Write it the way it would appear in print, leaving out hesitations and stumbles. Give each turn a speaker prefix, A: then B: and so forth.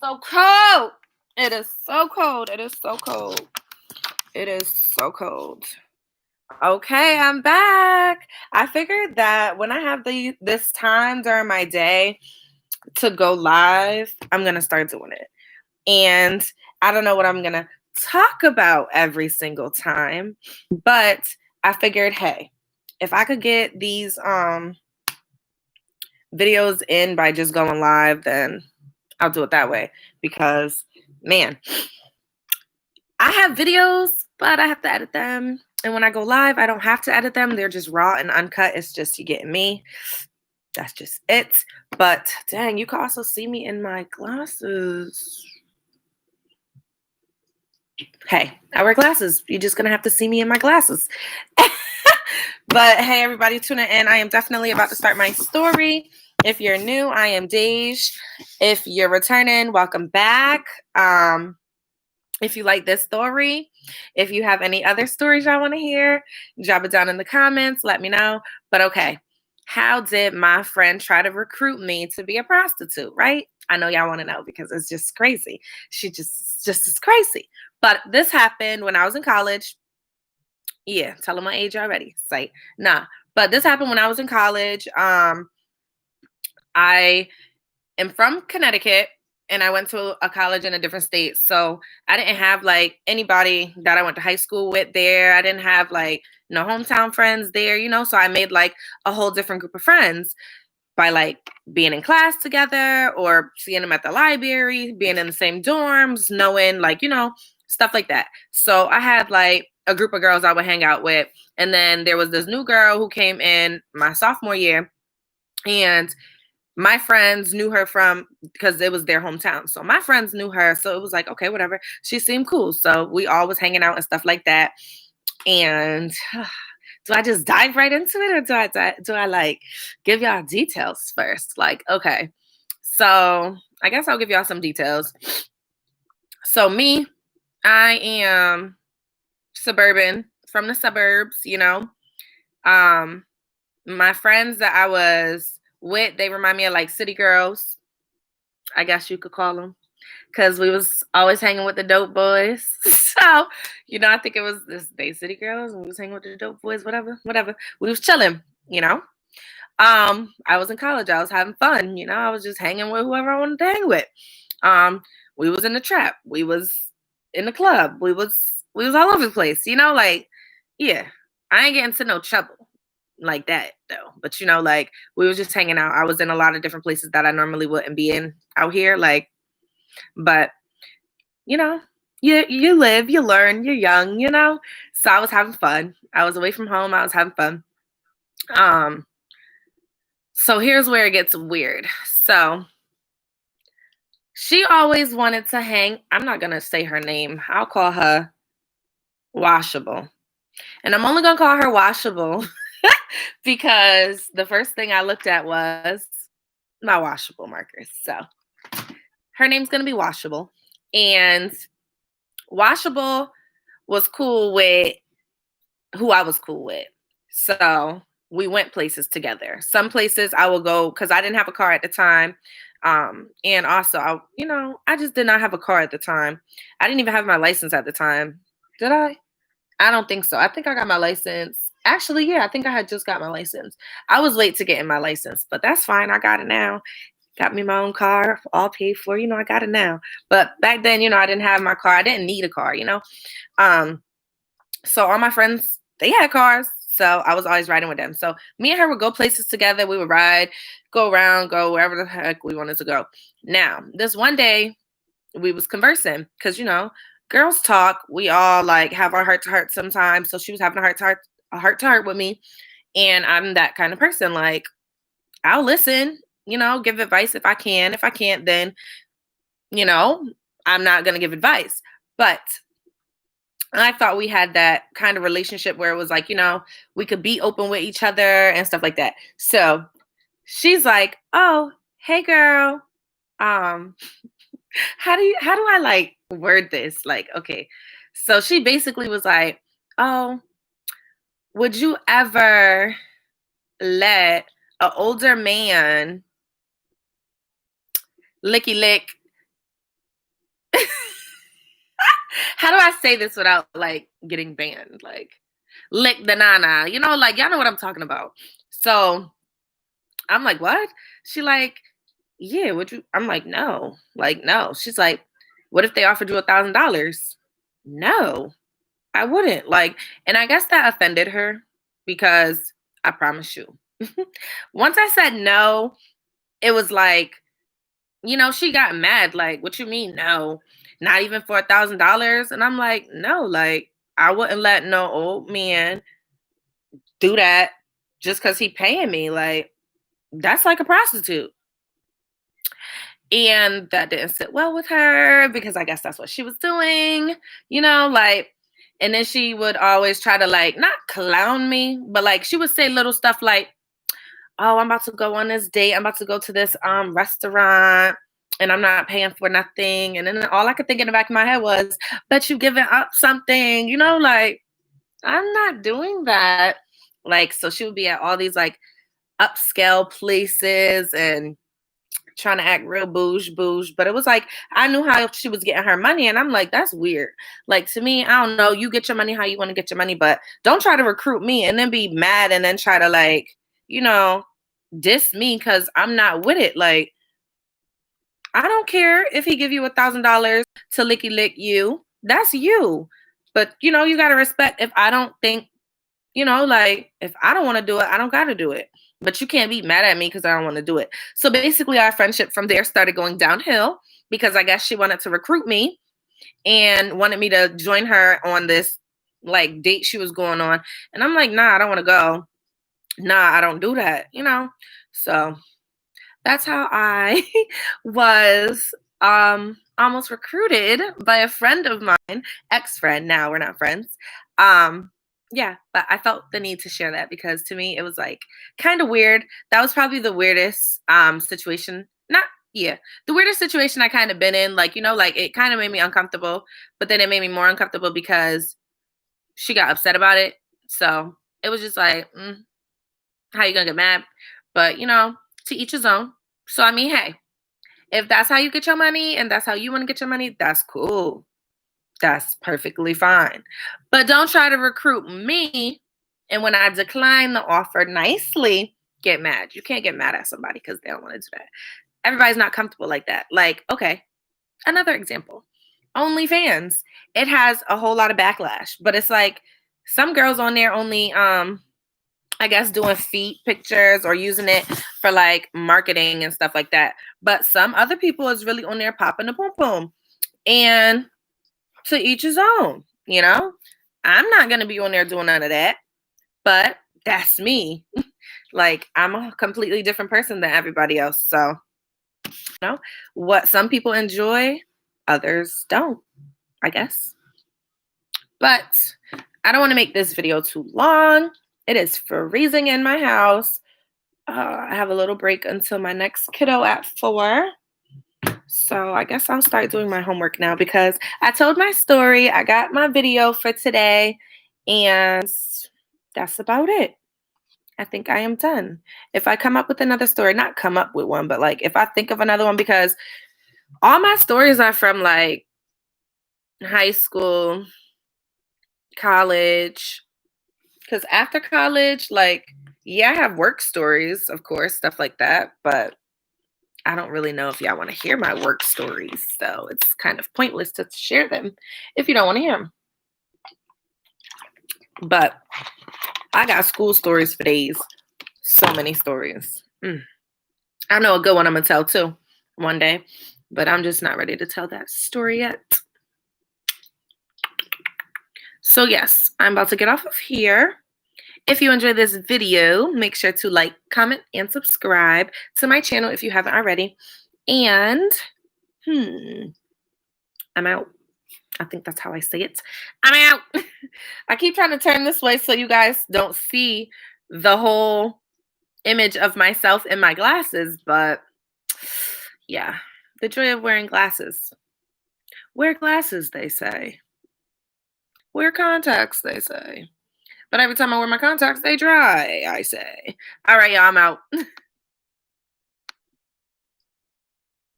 A: so cold. It is so cold. It is so cold. It is so cold. Okay, I'm back. I figured that when I have this time during my day to go live, I'm gonna start doing it. And I don't know what I'm gonna talk about every single time, but I figured, hey, if I could get these videos in by just going live, then I'll do it that way. Because man, I have videos, but I have to edit them. And when I go live, I don't have to edit them. They're just raw and uncut. It's just you getting me. That's just it. But dang, you can also see me in my glasses. Hey, I wear glasses. You're just going to have to see me in my glasses. But hey, everybody tuning in. I am definitely about to start my story. If you're new, I am Dej. If you're returning, welcome back. If you like this story, if you have any other stories y'all want to hear, drop it down in the comments. Let me know. But okay, how did my friend try to recruit me to be a prostitute, right? I know y'all want to know because it's just crazy. She just is crazy. But this happened when I was in college. Yeah, tell them my age already. Say, nah. But this happened when I was in college. I am from Connecticut. And I went to a college in a different state. So I didn't have like anybody that I went to high school with there. I didn't have like no hometown friends there, you know. So I made like a whole different group of friends by like being in class together or seeing them at the library, being in the same dorms, knowing like, you know, stuff like that. So I had like a group of girls I would hang out with. And then there was this new girl who came in my sophomore year. And my friends knew her from because it was their hometown. So my friends knew her. So it was like, okay, whatever. She seemed cool. So we all was hanging out and stuff like that. And do I just dive right into it or do I like give y'all details first? Like, okay. So I guess I'll give y'all some details. So me, I am suburban from the suburbs, you know. My friends that I was with, they remind me of like city girls, I guess you could call them, because we was always hanging with the dope boys. So, you know, I think it was they city girls and we was hanging with the dope boys, whatever. We was chilling, you know. I was in college, I was having fun, you know, I was just hanging with whoever I wanted to hang with. We was in the trap, we was in the club, we was all over the place, you know, like, yeah, I ain't getting to no trouble like that though. But you know, like we was just hanging out. I was in a lot of different places that I normally wouldn't be in out here. Like, but you know, you live, you learn, you're young, you know. So I was having fun. I was away from home. I was having fun. So here's where it gets weird. So she always wanted to hang. I'm not gonna say her name. I'll call her Washable. And I'm only gonna call her Washable because the first thing I looked at was my washable markers. So her name's going to be Washable. And Washable was cool with who I was cool with. So we went places together. Some places I will go because I didn't have a car at the time. And also, I just did not have a car at the time. I didn't even have my license at the time. Did I? I don't think so. I think I got my license. Actually, yeah, I think I had just got my license. I was late to getting my license, but that's fine. I got it now. Got me my own car, all paid for. You know, I got it now. But back then, you know, I didn't have my car. I didn't need a car, you know. So all my friends, they had cars. So I was always riding with them. So me and her would go places together. We would ride, go around, go wherever the heck we wanted to go. Now, this one day, we was conversing because, you know, girls talk. We all like have our heart to heart sometimes. So she was having a heart to heart with me. And I'm that kind of person. Like, I'll listen, you know, give advice if I can. If I can't, then, you know, I'm not going to give advice. But I thought we had that kind of relationship where it was like, you know, we could be open with each other and stuff like that. So she's like, oh, hey girl. How do I like word this? Like, okay. So she basically was like, oh, would you ever let an older man licky lick How do I say this without like getting banned? Like, lick the nana, like y'all know what I'm talking about. So I'm like, what? She like, yeah, would you? I'm like, no, like, no. She's like, what if they offered you $1,000? No, I wouldn't. Like, and I guess that offended her because I promise you, once I said no, it was like, she got mad. Like, what you mean, no? Not even for $1,000? And I'm like, no, like, I wouldn't let no old man do that just because he paying me. Like, that's like a prostitute. And that didn't sit well with her because I guess that's what she was doing, like, and then she would always try to like not clown me, but like she would say little stuff like, oh, I'm about to go on this date. I'm about to go to this restaurant and I'm not paying for nothing. And then all I could think in the back of my head was, but you giving up something, like I'm not doing that. Like, so she would be at all these like upscale places and trying to act real bouge, but it was like I knew how she was getting her money, and I'm like, that's weird. Like, to me, I don't know. You get your money how you want to get your money, but don't try to recruit me and then be mad and then try to like, diss me because I'm not with it. Like, I don't care if he give you $1,000 to licky lick you. That's you. But you gotta respect if I don't think, like if I don't want to do it, I don't gotta do it. But you can't be mad at me because I don't want to do it. So basically our friendship from there started going downhill because I guess she wanted to recruit me and wanted me to join her on this like date she was going on. And I'm like, nah, I don't want to go. Nah, I don't do that, So that's how I was almost recruited by a friend of mine, ex-friend. Now we're not friends. Yeah, but I felt the need to share that because to me it was like kind of weird. That was probably the weirdest situation. Not yeah, the weirdest situation I kind of been in. Like, like it kind of made me uncomfortable, but then it made me more uncomfortable because she got upset about it. So it was just like, how you gonna get mad? But to each his own. So I mean, hey, if that's how you get your money and that's how you want to get your money, that's cool. That's perfectly fine. But don't try to recruit me. And when I decline the offer nicely, get mad. You can't get mad at somebody because they don't want to do that. Everybody's not comfortable like that. Like, okay, another example. OnlyFans. It has a whole lot of backlash, but it's like some girls on there only I guess doing feet pictures or using it for like marketing and stuff like that. But some other people is really on there popping the boom boom. And to each his own, I'm not going to be on there doing none of that, but that's me. Like, I'm a completely different person than everybody else. So, what some people enjoy, others don't, I guess. But I don't want to make this video too long. It is freezing in my house. I have a little break until my next kiddo at 4. So I guess I'll start doing my homework now because I told my story. I got my video for today, and that's about it. I think I am done. If I come up with another story, not come up with one, but like if I think of another one, because all my stories are from like high school, college, because after college, like, yeah, I have work stories, of course, stuff like that, but I don't really know if y'all want to hear my work stories, so it's kind of pointless to share them if you don't want to hear them. But I got school stories for days. So many stories. I know a good one I'm going to tell too one day, but I'm just not ready to tell that story yet. So yes, I'm about to get off of here. If you enjoyed this video, make sure to like, comment, and subscribe to my channel if you haven't already. And, I'm out. I think that's how I say it. I'm out. I keep trying to turn this way so you guys don't see the whole image of myself in my glasses, but yeah, the joy of wearing glasses. Wear glasses, they say. Wear contacts, they say. But every time I wear my contacts, they dry, I say. All right, y'all, I'm out.